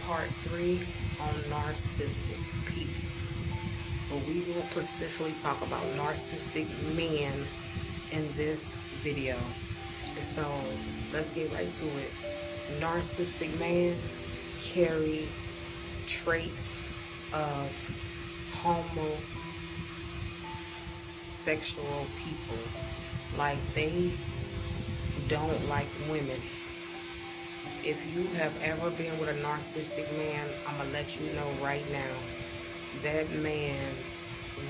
part 3 on narcissistic people. But we will specifically talk about narcissistic men in this video. So let's get right to it. Narcissistic men carry traits of homosexual people. Like, they don't like women. If you have ever been with a narcissistic man, I'm gonna let you know right now, that man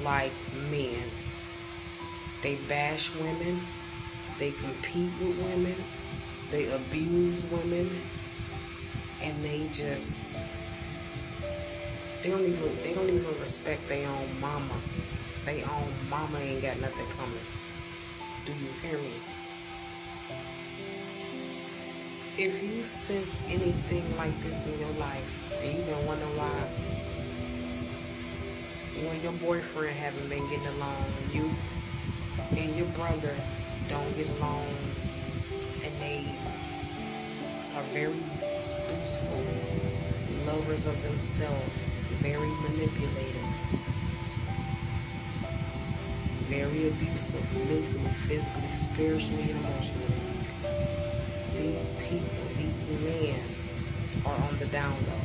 like men. They bash women, they compete with women, they abuse women, and they don't even respect their own mama. Their own mama ain't got nothing coming. Do you hear me? If you sense anything like this in your life, and you've been wondering why you and your boyfriend haven't been getting along, you and your brother don't get along, and they are very boastful, lovers of themselves, very manipulative, very abusive, mentally, physically, spiritually, and emotionally. These people, these men, are on the down low.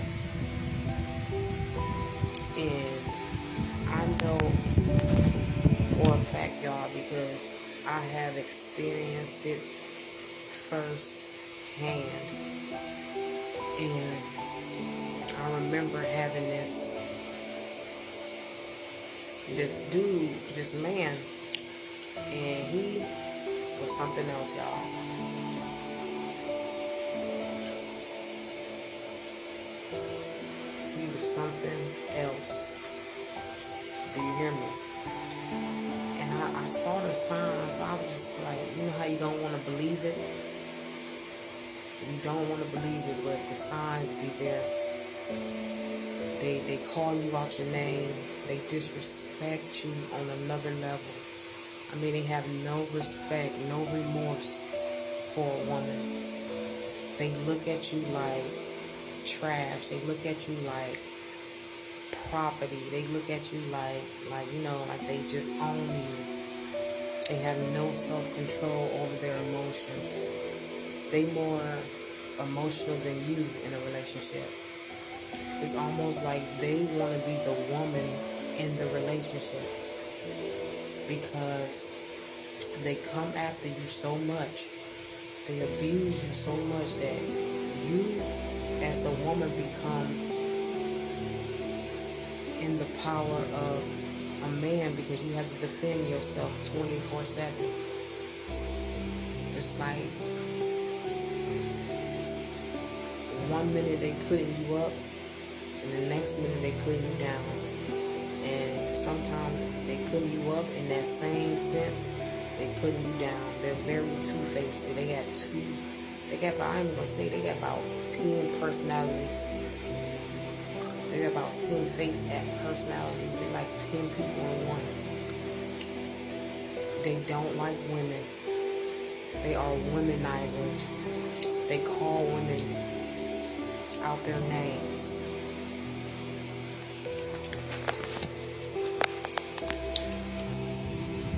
And I know for a fact, y'all, because I have experienced it firsthand. And I remember having this dude, this man, and he was something else, y'all. He was something else. Do you hear me? And I saw the signs. I was just like, you know how you don't want to believe it? You don't want to believe it, but the signs be there. They call you out your name. They disrespect you on another level. I mean, they have no respect, no remorse for a woman. They look at you like trash. They look at you like property. They look at you like they just own you. They have no self-control over their emotions. They more emotional than you in a relationship. It's almost like they want to be the woman in the relationship, because they come after you so much, they abuse you so much that you, as the woman, become in the power of a man, because you have to defend yourself 24/7. It's like, one minute they putting you up, and the next minute they putting you down. And sometimes they putting you up in that same sense, they putting you down. They're very two-faced. They got about 10 personalities. They got about 10 face personalities. They like 10 people in one. They don't like women. They are womenizers. They call women out their names.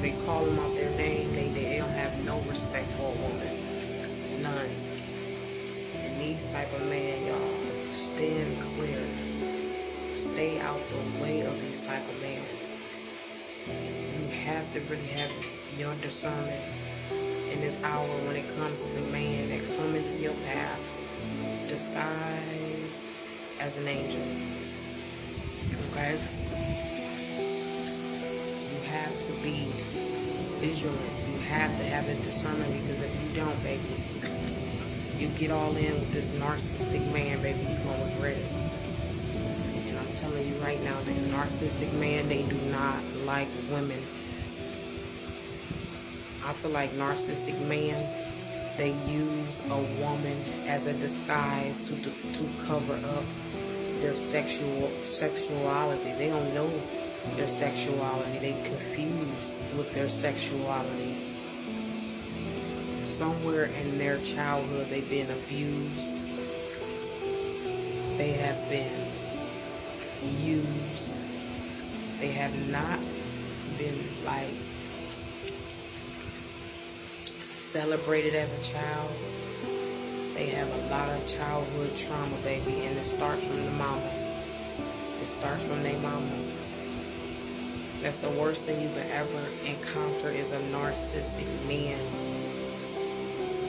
They call them out their name. They don't have no respect for a woman. None. And these type of men, y'all, stand clear. Stay out the way of these type of men. You have to really have your discernment in this hour when it comes to men that come into your path disguised as an angel. Okay? You have to be vigilant. You have to have a discernment, because if you don't, baby, you get all in with this narcissistic man, baby, you're gonna regret it. And I'm telling you right now, the narcissistic man, they do not like women. I feel like narcissistic men, they use a woman as a disguise to cover up their sexuality. They don't know their sexuality. They confuse with their sexuality. somewhere in their childhood they've been abused. they have been used. They have not been like celebrated as a child. They have a lot of childhood trauma, baby, and it starts from the mama. It starts from their mama. That's the worst thing you can ever encounter is a narcissistic man.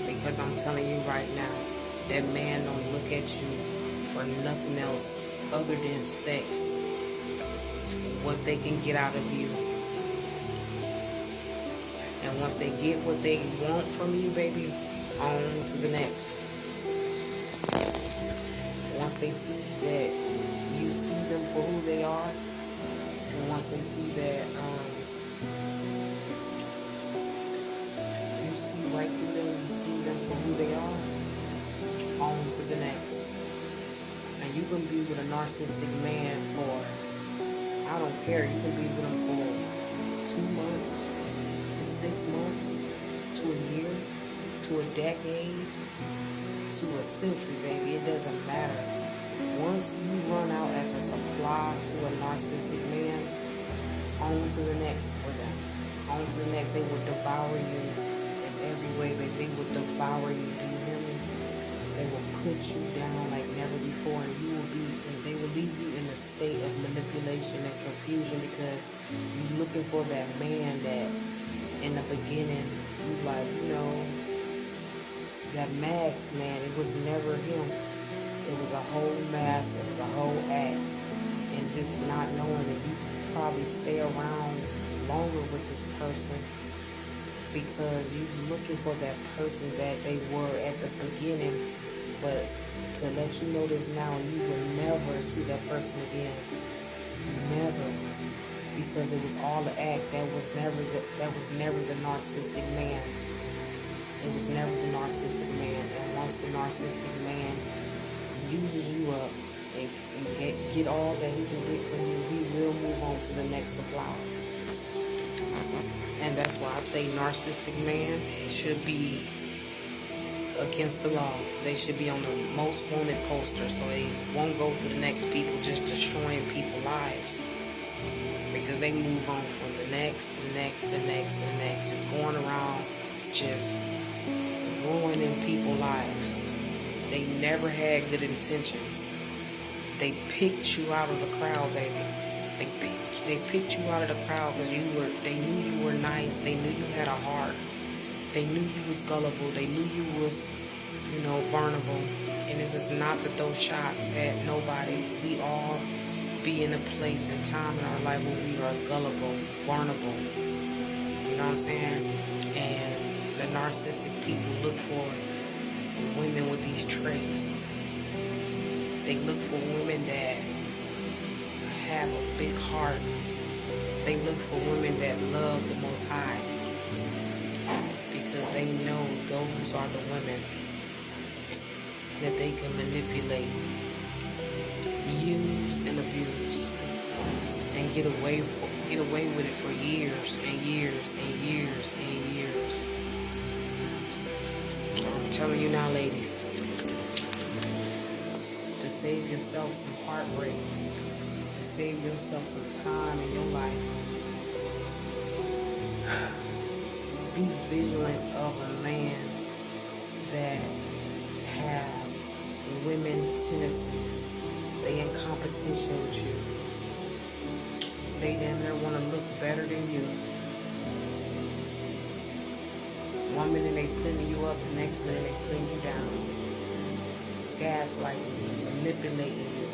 Because I'm telling you right now, that man don't look at you for nothing else other than sex. What they can get out of you. And once they get what they want from you, baby, on to the next. Once they see that you see them for who they are, and once they see that you see right through them, you see them for who they are, on to the next. And you can be with a narcissistic man for, I don't care, you can be with him for 2 months, to 6 months, to a year, to a decade, to a century, baby. It doesn't matter. Once you run out as a supply to a narcissistic man, on to the next for them. On to the next. They will devour you in every way, baby. They will devour you. Do you hear me? They will put you down like never before, and you will be, and they will leave you in a state of manipulation and confusion because you're looking for that man that in the beginning, you like, that mask, man, it was never him. It was a whole mask, it was a whole act. And just not knowing that you probably stay around longer with this person because you're looking for that person that they were at the beginning. But to let you know this now, you will never see that person again. Never. Because it was all an act. That was never the narcissistic man. It was never the narcissistic man. And once the narcissistic man uses you up and get all that he can get from you, he will move on to the next supplier. And that's why I say narcissistic man should be against the law. They should be on the most wanted poster so they won't go to the next people just destroying people's lives. Because they move on from the next, the next, the next, the next. Just going around just ruining people's lives. They never had good intentions. They picked you out of the crowd, baby. They picked you out of the crowd because they knew you were nice. They knew you had a heart. They knew you was gullible. They knew you was, vulnerable. And this is not to throw shots at nobody. We all be in a place and time in our life where we are gullible, vulnerable. You know what I'm saying? And the narcissistic people look for women with these traits. They look for women that have a big heart. They look for women that love the Most High. Because they know those are the women that they can manipulate, use and abuse, and get away with it for years and years and years and years. I'm telling you now, ladies, to save yourself some heartbreak, to save yourself some time in your life, be vigilant of a man that have women tendencies. They in competition with you. They damn near want to look better than you. One minute they putting you up, the next minute they putting you down. Gaslighting you, manipulating you.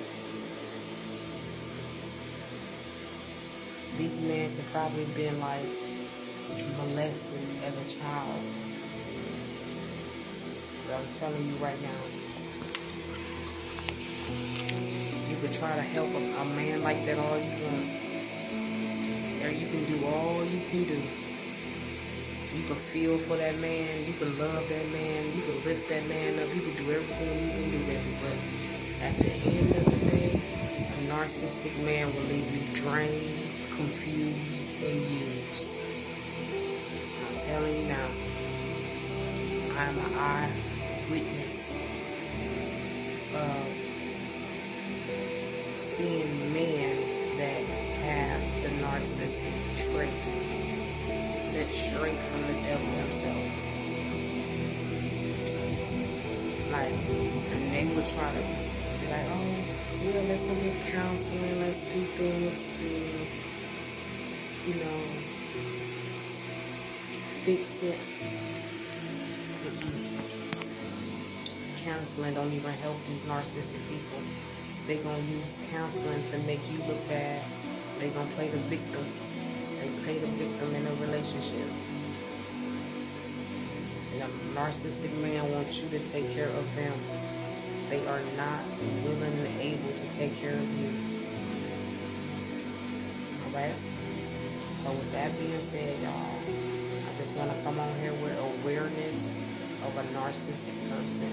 These men could probably been like molested as a child. But I'm telling you right now, you could try to help a man like that all you want. Or you can do all you can do. You can feel for that man. You can love that man. You can lift that man up. You can do everything you can do, baby. But at the end of the day, a narcissistic man will leave you drained, confused, and used. I'm telling you now, I'm an eyewitness of seeing men that have the narcissistic trait sent straight from the devil himself. Like, and they would try to be like, oh, yeah, let's go get counseling, let's do things to, you know, fix it. Counseling don't even help these narcissistic people. They gonna use counseling to make you look bad. They gonna play the victim. They play the victim in a relationship. And a narcissistic man wants you to take care of them. They are not willing and able to take care of you. Alright? So with that being said, y'all, I just want to come on here with awareness of a narcissistic person.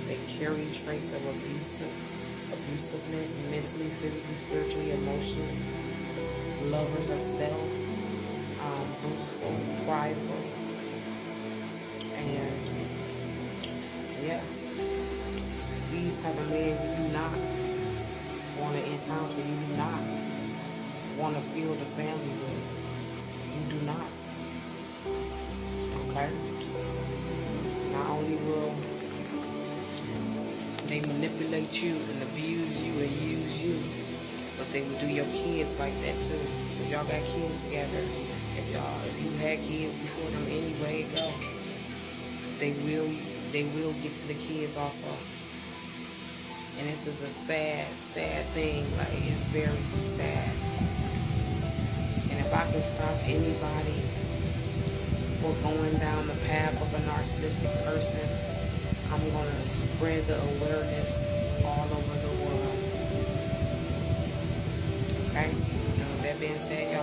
They carry traits of abusiveness, mentally, physically, spiritually, emotionally. Lovers of self, boastful, prideful, and yeah, these type of men you do not want to encounter. You do not want to build a family with. You do not. Okay? Not only will they manipulate you and abuse you and use you, but they will do your kids like that too. If y'all got kids together, if you had kids before them anyway, go. They will get to the kids also. And this is a sad, sad thing. Like, it's very sad. And if I can stop anybody for going down the path of a narcissistic person, I'm going to spread the awareness all over the world. Okay? And with that being said,